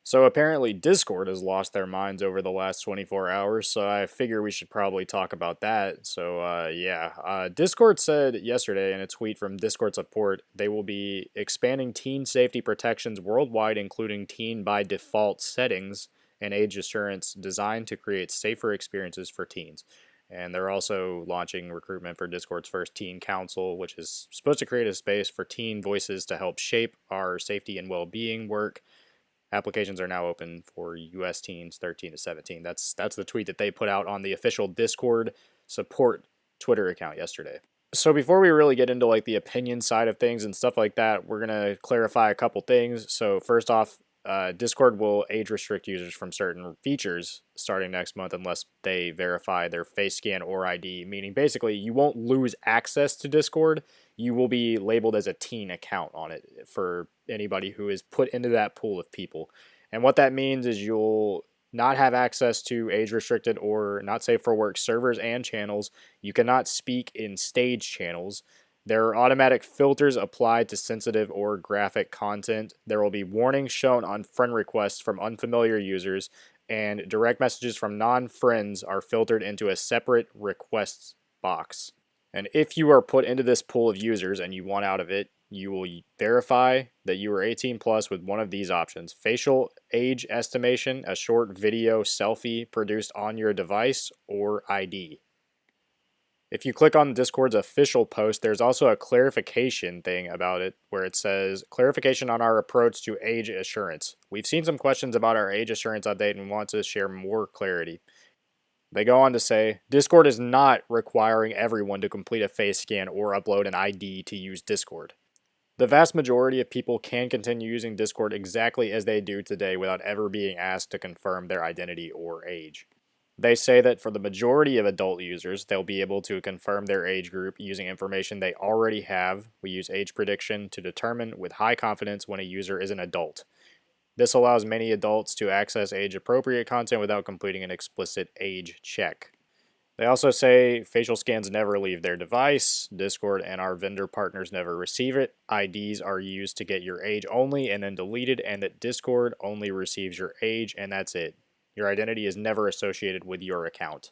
So apparently Discord has lost their minds over the last 24 hours, so I figure we should probably talk about that. Discord said yesterday in a tweet from Discord support they will be expanding teen safety protections worldwide, including teen by default settings and age assurance designed to create safer experiences for teens. And they're also launching recruitment for Discord's first teen council, which is supposed to create a space for teen voices to help shape our safety and well-being work. Applications are now open for U.S. teens 13 to 17. That's the tweet that they put out on the official Discord support Twitter account yesterday. So before we really get into like the opinion side of things and stuff like that, we're gonna clarify a couple things. So first off, Discord will age restrict users from certain features starting next month unless they verify their face scan or ID, meaning basically you won't lose access to Discord. You will be labeled as a teen account on it for anybody who is put into that pool of people. And what that means is you'll not have access to age restricted or not safe for work servers and channels. You cannot speak in stage channels. There are automatic filters applied to sensitive or graphic content. There will be warnings shown on friend requests from unfamiliar users, and direct messages from non friends are filtered into a separate requests box. And if you are put into this pool of users and you want out of it, you will verify that you are 18 plus with one of these options: facial age estimation, a short video selfie produced on your device, or ID. If you click on Discord's official post, there's also a clarification thing about it where it says clarification on our approach to age assurance. We've seen some questions about our age assurance update and want to share more clarity. They go on to say Discord is not requiring everyone to complete a face scan or upload an ID to use Discord. The vast majority of people can continue using Discord exactly as they do today without ever being asked to confirm their identity or age. They say that for the majority of adult users, they'll be able to confirm their age group using information they already have. We use age prediction to determine with high confidence when a user is an adult. This allows many adults to access age-appropriate content without completing an explicit age check. They also say facial scans never leave their device, Discord and our vendor partners never receive it, IDs are used to get your age only and then deleted, and that Discord only receives your age and that's it. Your identity is never associated with your account.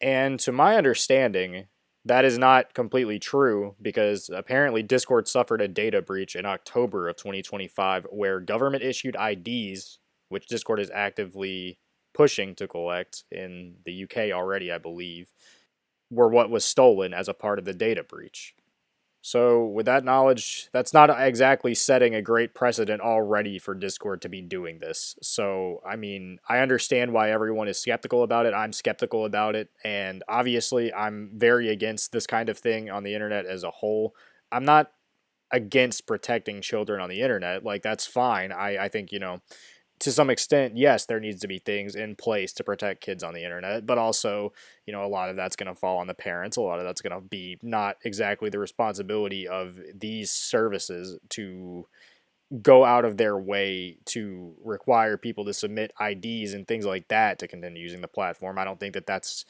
And to my understanding, that is not completely true because apparently Discord suffered a data breach in October of 2025 where government issued IDs, which Discord is actively pushing to collect in the UK already, I believe, were what was stolen as a part of the data breach. So, with that knowledge, that's not exactly setting a great precedent already for Discord to be doing this. So, I mean, I understand why everyone is skeptical about it. I'm skeptical about it. And obviously, I'm very against this kind of thing on the internet as a whole. I'm not against protecting children on the internet. Like, that's fine. I think, to some extent, yes, there needs to be things in place to protect kids on the internet, but also, a lot of that's going to fall on the parents. A lot of that's going to be not exactly the responsibility of these services to go out of their way to require people to submit IDs and things like that to continue using the platform. I don't think that's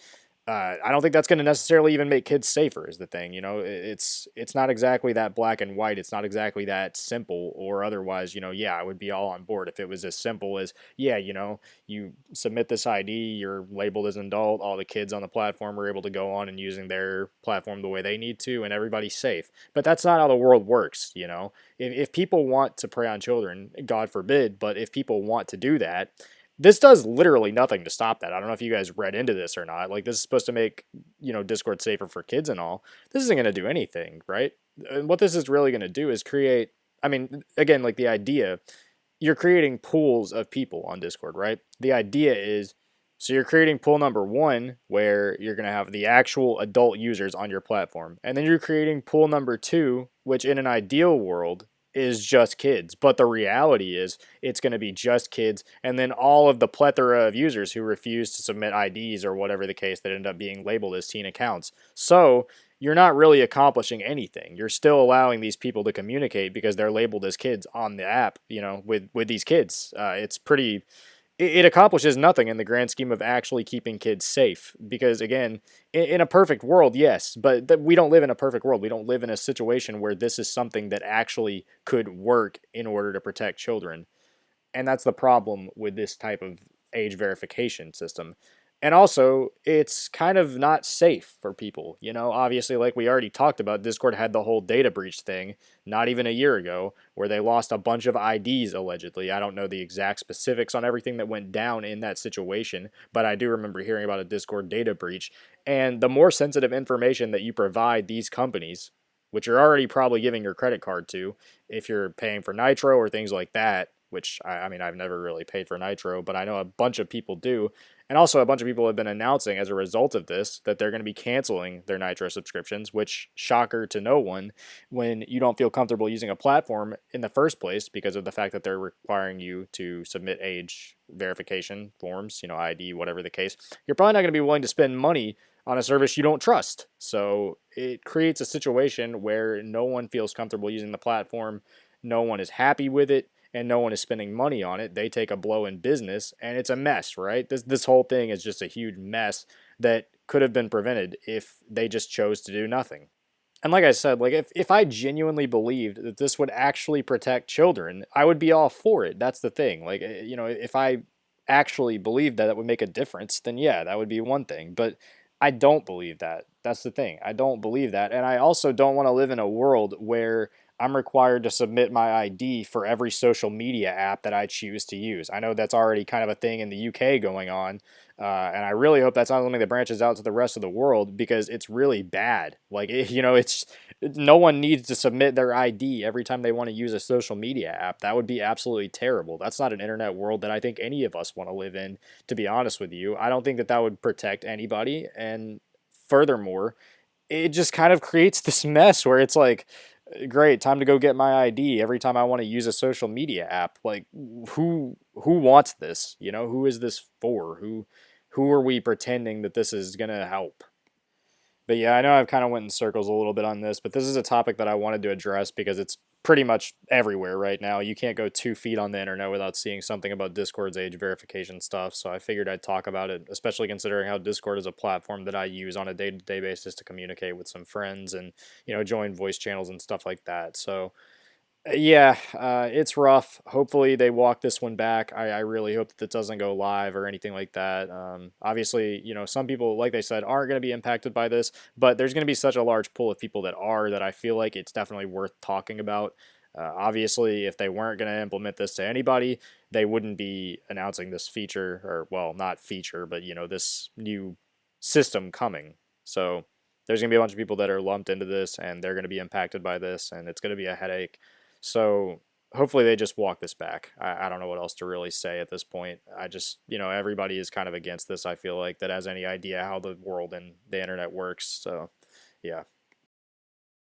going to necessarily even make kids safer. Is the thing, it's not exactly that black and white. It's not exactly that simple or otherwise. Yeah, I would be all on board if it was as simple as yeah, you submit this ID, you're labeled as an adult, all the kids on the platform are able to go on and using their platform the way they need to, and everybody's safe. But that's not how the world works. If people want to prey on children, God forbid, but if people want to do that, this does literally nothing to stop that. I don't know if you guys read into this or not. Like, this is supposed to make, Discord safer for kids and all. This isn't going to do anything, right? And what this is really going to do is create, I mean, again, like the idea, you're creating pools of people on Discord, right? The idea is, so you're creating pool number one, where you're going to have the actual adult users on your platform. And then you're creating pool number two, which in an ideal world is just kids. But the reality is it's going to be just kids and then all of the plethora of users who refuse to submit IDs or whatever the case that end up being labeled as teen accounts. So you're not really accomplishing anything. You're still allowing these people to communicate because they're labeled as kids on the app, with these kids. It's pretty it accomplishes nothing in the grand scheme of actually keeping kids safe. Because again, in a perfect world, yes, but we don't live in a perfect world. We don't live in a situation where this is something that actually could work in order to protect children. And that's the problem with this type of age verification system. And also, it's kind of not safe for people. You know, obviously, like we already talked about, Discord had the whole data breach thing not even a year ago, where they lost a bunch of IDs allegedly. I don't know the exact specifics on everything that went down in that situation, but I do remember hearing about a Discord data breach. And the more sensitive information that you provide these companies, which you're already probably giving your credit card to, if you're paying for Nitro or things like that, which I mean, I've never really paid for Nitro, but I know a bunch of people do. And also, a bunch of people have been announcing as a result of this that they're going to be canceling their Nitro subscriptions, which, shocker to no one, when you don't feel comfortable using a platform in the first place because of the fact that they're requiring you to submit age verification forms, you know, ID, whatever the case, you're probably not going to be willing to spend money on a service you don't trust. So it creates a situation where no one feels comfortable using the platform, no one is happy with it, and no one is spending money on it. They take a blow in business, and it's a mess, right? This whole thing is just a huge mess that could have been prevented if they just chose to do nothing. And like I said, like if I genuinely believed that this would actually protect children, I would be all for it. That's the thing. Like you know, if I actually believed that would make a difference, then yeah, that would be one thing. But I don't believe that. That's the thing. I don't believe that. And I also don't want to live in a world where I'm required to submit my ID for every social media app that I choose to use. I know that's already kind of a thing in the UK going on, and I really hope that's not something that branches out to the rest of the world because it's really bad. Like, you know, it's no one needs to submit their ID every time they want to use a social media app. That would be absolutely terrible. That's not an internet world that I think any of us want to live in, to be honest with you. I don't think that that would protect anybody. And furthermore, it just kind of creates this mess where it's like, great, time to go get my ID every time I want to use a social media app. Like, who wants this? You know, who is this for? Who are we pretending that this is gonna help? But yeah, I know I've kind of went in circles a little bit on this, but this is a topic that I wanted to address because it's pretty much everywhere right now. You can't go 2 feet on the internet without seeing something about Discord's age verification stuff. So I figured I'd talk about it, especially considering how Discord is a platform that I use on a day-to-day basis to communicate with some friends and, you know, join voice channels and stuff like that. So yeah, it's rough. Hopefully they walk this one back. I really hope that it doesn't go live or anything like that. Obviously, you know, some people, like they said, aren't going to be impacted by this, but there's going to be such a large pool of people that are that I feel like it's definitely worth talking about. Obviously, if they weren't going to implement this to anybody, they wouldn't be announcing this feature, or, well, not feature, but, you know, this new system coming. So there's going to be a bunch of people that are lumped into this, and they're going to be impacted by this, and it's going to be a headache. So hopefully they just walk this back. I don't know what else to really say at this point. I just, you know, everybody is kind of against this. I feel like that has any idea how the world and the internet works. So, yeah.